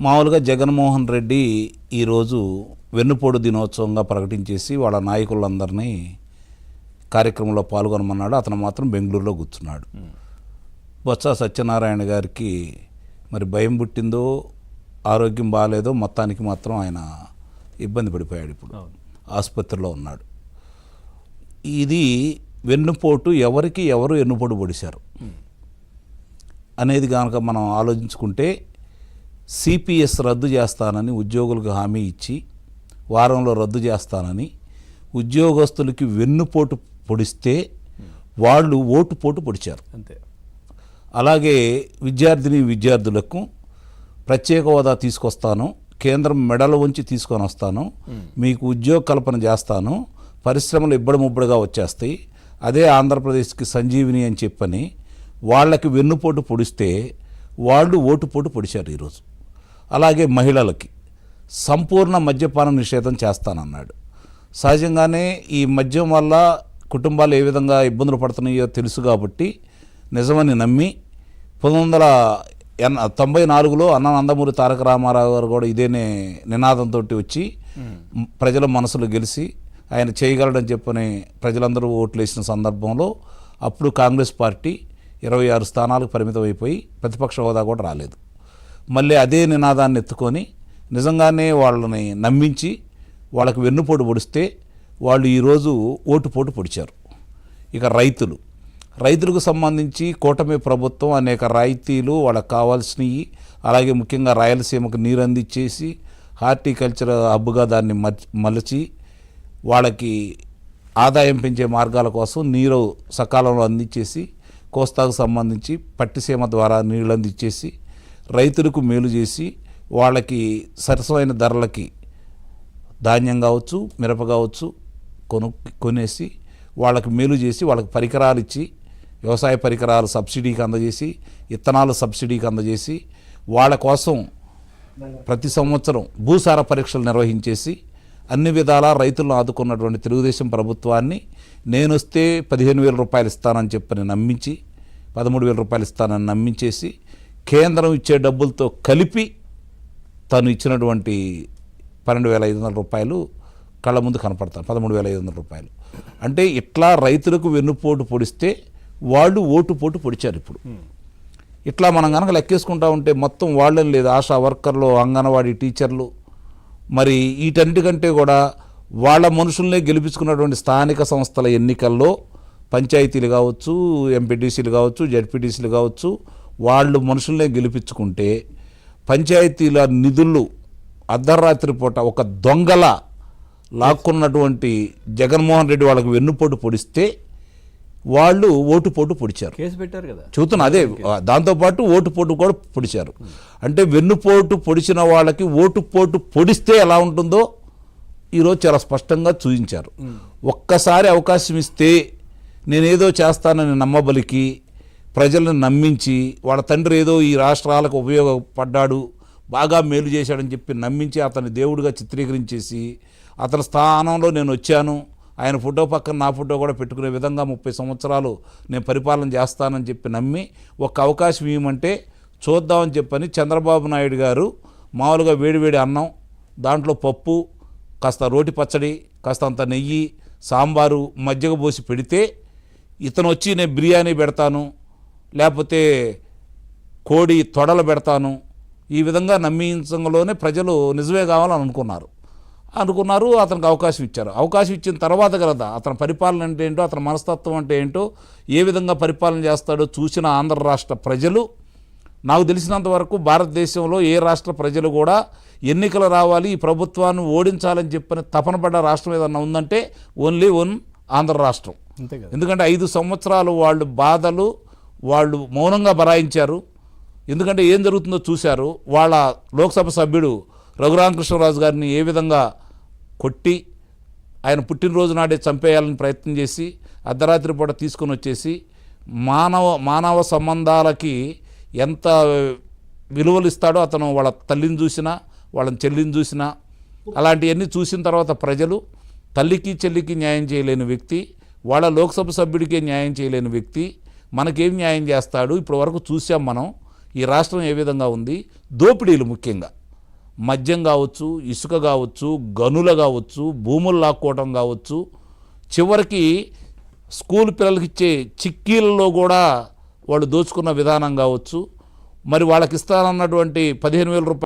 మామూలుగా జగన్మోహన్ రెడ్డి ఈరోజు వెన్నుపోటు దినోత్సవంగా ప్రకటించేసి వాళ్ళ నాయకులందరినీ కార్యక్రమంలో పాల్గొనమన్నాడు. అతను మాత్రం బెంగళూరులో కూర్చున్నాడు. బొత్స సత్యనారాయణ గారికి మరి భయం పుట్టిందో ఆరోగ్యం బాగాలేదో మొత్తానికి మాత్రం ఆయన ఇబ్బంది పడిపోయాడు. ఇప్పుడు ఆసుపత్రిలో ఉన్నాడు. ఇది వెన్నుపోటు ఎవరికి ఎవరు వెన్నుపోటు పొడిచారు అనేది కనుక మనం ఆలోచించుకుంటే సిపిఎస్ రద్దు చేస్తానని ఉద్యోగులకు హామీ ఇచ్చి వారంలో రద్దు చేస్తానని ఉద్యోగస్తులకి వెన్నుపోటు పొడిస్తే వాళ్ళు ఓటుపోటు పొడిచారు. అంతే. అలాగే విద్యార్థులకు ప్రత్యేక హోదా తీసుకొస్తాను, కేంద్రం మెడలు ఉంచి తీసుకొని వస్తాను, మీకు ఉద్యోగ కల్పన చేస్తాను, పరిశ్రమలు ఇబ్బడి ముబ్బడిగా వచ్చేస్తాయి, అదే ఆంధ్రప్రదేశ్కి సంజీవిని అని చెప్పని వాళ్ళకి వెన్నుపోటు పొడిస్తే వాళ్ళు ఓటుపోటు పొడిచారు ఈరోజు. అలాగే మహిళలకి సంపూర్ణ మద్యపాన నిషేధం చేస్తానన్నాడు. సహజంగానే ఈ మద్యం వల్ల కుటుంబాలు ఏ విధంగా ఇబ్బందులు పడుతున్నాయో తెలుసు కాబట్టి నిజమని నమ్మి 1994లో అన్న నందమూరి తారక రామారావు గారు కూడా ఇదే నినాదంతో వచ్చి ప్రజల మనసులు గెలిచి ఆయన చేయగలడని చెప్పని ప్రజలందరూ ఓట్లు వేసిన సందర్భంలో అప్పుడు కాంగ్రెస్ పార్టీ 26 స్థానాలకు పరిమితం అయిపోయి ప్రతిపక్ష హోదా కూడా రాలేదు. మళ్ళీ అదే నినాదాన్ని ఎత్తుకొని నిజంగానే వాళ్ళని నమ్మించి వాళ్ళకి వెన్నుపోటు పొడిస్తే వాళ్ళు ఈరోజు ఓటుపోటు పొడిచారు. ఇక రైతులకు సంబంధించి కూటమి ప్రభుత్వం అనేక రాయితీలు వాళ్ళకి కావాల్సినవి, అలాగే ముఖ్యంగా రాయలసీమకు నీరు అందించేసి హార్టికల్చర్ హబ్గా దాన్ని మలచి వాళ్ళకి ఆదాయం పెంచే మార్గాల కోసం నీరు సకాలంలో అందించేసి కోస్తాకు సంబంధించి పట్టిసీమ ద్వారా నీళ్ళు అందించేసి రైతులకు మేలు చేసి వాళ్ళకి సరసమైన ధరలకి ధాన్యం కావచ్చు, మిరప కావచ్చు కొనేసి వాళ్ళకి మేలు చేసి వాళ్ళకి పరికరాలు ఇచ్చి వ్యవసాయ పరికరాలు సబ్సిడీకి అందజేసి విత్తనాలు సబ్సిడీకి అందజేసి వాళ్ళ కోసం ప్రతి సంవత్సరం భూసార పరీక్షలు నిర్వహించేసి అన్ని విధాలా రైతులను ఆదుకున్నటువంటి తెలుగుదేశం ప్రభుత్వాన్ని నేనొస్తే 15,000 రూపాయలు ఇస్తానని చెప్పని నమ్మించి 13,000 రూపాయలు ఇస్తానని నమ్మించేసి కేంద్రం ఇచ్చే డబ్బులతో కలిపి తను ఇచ్చినటువంటి 12,500 రూపాయలు కళ్ళ ముందు కనపడతాను. 13,500 రూపాయలు అంటే ఇట్లా రైతులకు వెన్నుపోటు పొడిస్తే వాళ్ళు ఓటుపోటు పొడిచారు. ఇప్పుడు ఇట్లా మనం కనుక లెక్కేసుకుంటా ఉంటే మొత్తం వాళ్ళని లేదు, ఆశా వర్కర్లు, అంగన్వాడీ టీచర్లు, మరి వీటన్నిటికంటే కూడా వాళ్ళ మనుషుల్నే గెలిపించుకున్నటువంటి స్థానిక సంస్థల ఎన్నికల్లో పంచాయతీలు కావచ్చు, ఎంపీటీసీలు కావచ్చు, జడ్పీటీసీలు కావచ్చు, వాళ్ళు మనుషుల్నే గెలిపించుకుంటే పంచాయతీల నిధులు అర్ధరాత్రి పూట ఒక దొంగల లాక్కున్నటువంటి జగన్మోహన్ రెడ్డి వాళ్ళకి వెన్నుపోటు పొడిస్తే వాళ్ళు ఓటుపోటు పొడిచారు. కేసు పెట్టారు కదా, చూస్తున్నా. అదే దాంతోపాటు ఓటుపోటు కూడా పొడిచారు. అంటే వెన్నుపోటు పొడిచిన వాళ్ళకి ఓటుపోటు పొడిస్తే ఎలా ఉంటుందో ఈరోజు చాలా స్పష్టంగా చూపించారు. ఒక్కసారి అవకాశం ఇస్తే నేనేదో చేస్తానని నమ్మబలికి ప్రజలను నమ్మించి వాళ్ళ తండ్రి ఏదో ఈ రాష్ట్రాలకు ఉపయోగపడ్డాడు, బాగా మేలు చేశాడని చెప్పి నమ్మించి అతన్ని దేవుడిగా చిత్రీకరించేసి అతని స్థానంలో నేను వచ్చాను, ఆయన ఫోటో పక్కన నా ఫోటో కూడా పెట్టుకునే విధంగా 30 సంవత్సరాలు నేను పరిపాలన చేస్తానని చెప్పి నమ్మి ఒక్క అవకాశం ఇవ్వమంటే చూద్దామని చెప్పని చంద్రబాబు నాయుడు గారు మామూలుగా వేడివేడి అన్నం, దాంట్లో పప్పు, కాస్త రోటి పచ్చడి, కాస్తంత నెయ్యి, సాంబారు, మజ్జిగ పోసి పెడితే ఇతను వచ్చి నేను బిర్యానీ పెడతాను, లేకపోతే కోడి తొడలు పెడతాను, ఈ విధంగా నమ్మించడంలోనే ప్రజలు నిజమే కావాలని అనుకున్నారు. అతనికి అవకాశం ఇచ్చారు. అవకాశం ఇచ్చిన తర్వాత కదా అతని పరిపాలన అంటే ఏంటో, అతని మనస్తత్వం అంటే ఏంటో, ఏ విధంగా పరిపాలన చేస్తాడో చూసిన ఆంధ్ర రాష్ట్ర ప్రజలు, నాకు తెలిసినంత వరకు భారతదేశంలో ఏ రాష్ట్ర ప్రజలు కూడా ఎన్నికలు రావాలి, ఈ ప్రభుత్వాన్ని ఓడించాలని చెప్పని తపన పడ్డ రాష్ట్రం ఏదన్నా ఉందంటే ఓన్లీ ఆంధ్ర రాష్ట్రం. ఎందుకంటే 5 సంవత్సరాలు వాళ్ళు బాధలు వాళ్ళు మౌనంగా బరాయించారు. ఎందుకంటే ఏం జరుగుతుందో చూశారు. వాళ్ళ లోక్సభ సభ్యుడు రఘురామకృష్ణరాజు గారిని ఏ విధంగా కొట్టి ఆయన పుట్టినరోజు నాడే చంపేయాలని ప్రయత్నం చేసి అర్ధరాత్రి పూట తీసుకొని వచ్చేసి మానవ సంబంధాలకి ఎంత విలువలు ఇస్తాడో అతను వాళ్ళ తల్లిని చూసినా వాళ్ళని చెల్లిని చూసినా అలాంటివన్నీ చూసిన తర్వాత ప్రజలు తల్లికి చెల్లికి న్యాయం చేయలేని వ్యక్తి, వాళ్ళ లోక్సభ సభ్యుడికే న్యాయం చేయలేని వ్యక్తి మనకేం న్యాయం చేస్తాడు? ఇప్పుడు వరకు చూసాం మనం ఈ రాష్ట్రం ఏ విధంగా ఉంది. దోపిడీలు ముఖ్యంగా మద్యం కావచ్చు, ఇసుక కావచ్చు, గనులు కావచ్చు, భూములు లాక్కోవటం కావచ్చు, చివరికి స్కూల్ పిల్లలకి ఇచ్చే చిక్కీలలో కూడా వాళ్ళు దోచుకున్న విధానం కావచ్చు, మరి వాళ్ళకి ఇస్తానన్నటువంటి 15,000 రూపాయలు